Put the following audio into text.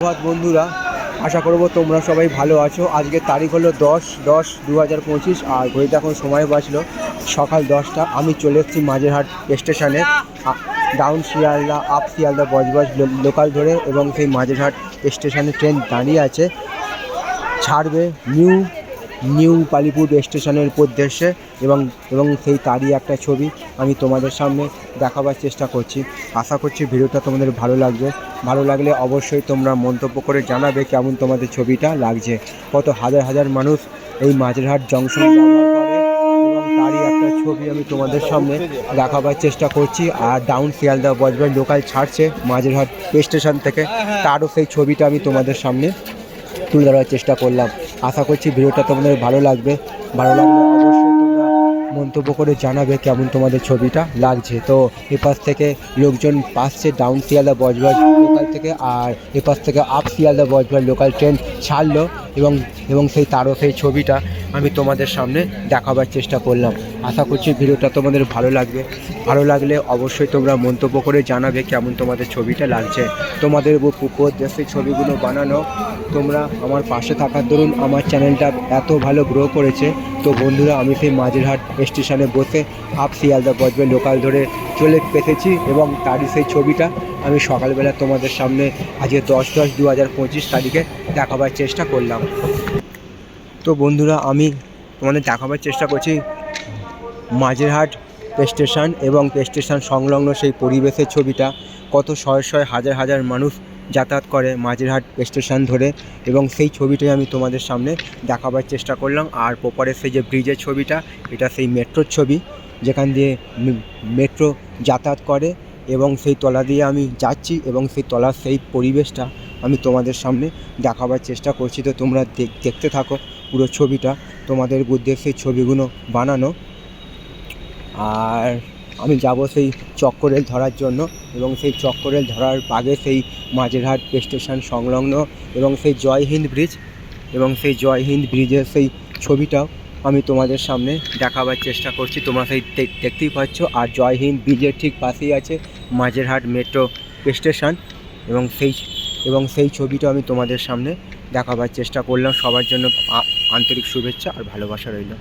ধন্যবাদ বন্ধুরা, আশা করব তোমরা সবাই ভালো আছো। আজকের তারিখ হলো 10/10/2025 আর ঘড়িতে এখন সময় বাজলো সকাল 10টা। আমি চলে এসেছি মাঝেরহাট স্টেশনে। Down Sealdah up Sealdah Budge Budge local ধরে, এবং সেই মাঝেরহাট স্টেশনে ট্রেন দাঁড়িয়ে আছে, ছাড়বে নিউ বালিপুর স্টেশনের উদ্দেশ্যে। এবং সেই তারই একটা ছবি আমি তোমাদের সামনে দেখাবার চেষ্টা করছি। আশা করছি ভিডিওটা তোমাদের ভালো লাগলে অবশ্যই তোমরা মন্তব্য করে জানাবে কেমন তোমাদের ছবিটা লাগছে। কত হাজার হাজার মানুষ এই মাঝেরহাট জংশন ব্যবহার করে, এবং তারই একটা ছবি আমি তোমাদের সামনে দেখাবার চেষ্টা করছি। আর ডাউন শিয়ালদা বজবজ লোকাল ছাড়ছে মাঝেরহাট স্টেশন থেকে, তারও সেই ছবিটা আমি তোমাদের সামনে তুলে ধরার চেষ্টা করলাম। আশা করছি ভিডিওটা তোমাদের ভালো লাগলে অবশ্যই তোমরা মন্তব্য করে জানাবে কেমন তোমাদের ছবিটা লাগছে। তো এপাশ থেকে লোকজন পাচ্ছে ডাউন শিয়ালদা বজবজ লোকাল থেকে, আর এপাশ থেকে up Sealdah Budge Budge local train ছাড়লো, এবং সেই ছবিটা আমি তোমাদের সামনে দেখাবার চেষ্টা করলাম। আশা করছি ভিডিওটা তোমাদের ভালো লাগলে অবশ্যই তোমরা মন্তব্য করে জানাবে কেমন তোমাদের ছবিটা লাগছে। তোমাদের দেশের ছবিগুলো বানানো তোমরা আমার পাশে থাকার দরুন আমার চ্যানেলটা এত ভালো গ্রো করেছে। তো বন্ধুরা, আমি সেই মাঝেরহাট স্টেশনে বসে আপ শিয়ালদা বজবজ লোকাল ধরে চলে এসেছি, এবং তারই সেই ছবিটা আমি সকালবেলা তোমাদের সামনে আজকে 10/10/2025 তারিখে দেখাবার চেষ্টা করলাম। তো বন্ধুরা, আমি তোমাদের দেখাবার চেষ্টা করছি মাঝেরহাট স্টেশন এবং স্টেশন সংলগ্ন সেই পরিবেশের ছবিটা। কত শয়ে হাজার হাজার মানুষ যাতায়াত করে মাঝেরহাট স্টেশন ধরে, এবং সেই ছবিটাই আমি তোমাদের সামনে দেখাবার চেষ্টা করলাম। আর ওপরে সেই যে ব্রিজের ছবিটা, এটা সেই মেট্রোর ছবি, যেখান দিয়ে মেট্রো যাতায়াত করে, এবং সেই তলা দিয়ে আমি যাচ্ছি, এবং সেই তলার সেই পরিবেশটা আমি তোমাদের সামনে দেখাবার চেষ্টা করছি। তো তোমরা দেখতে থাকো পুরো ছবিটা, তোমাদের উদ্দেশ্যে ছবিগুলো বানানো। আর আমি যাব সেই চক্করেল ধরার জন্য, এবং সেই চক্করেল ধরার আগে সেই মাঝেরহাট স্টেশন সংলগ্ন এবং সেই জয় হিন্দ ব্রিজ, এবং সেই জয় হিন্দ ব্রিজের সেই ছবিটাও আমি তোমাদের সামনে দেখাবার চেষ্টা করছি। তোমরা সেই দেখতেই পাচ্ছ। আর জয় হিন্দ ব্রিজের ঠিক পাশেই আছে মাঝেরহাট মেট্রো স্টেশন, এবং সেই ছবিটা আমি তোমাদের সামনে দেখাবার চেষ্টা করলাম। সবার জন্য আন্তরিক শুভেচ্ছা আর ভালোবাসা রইল।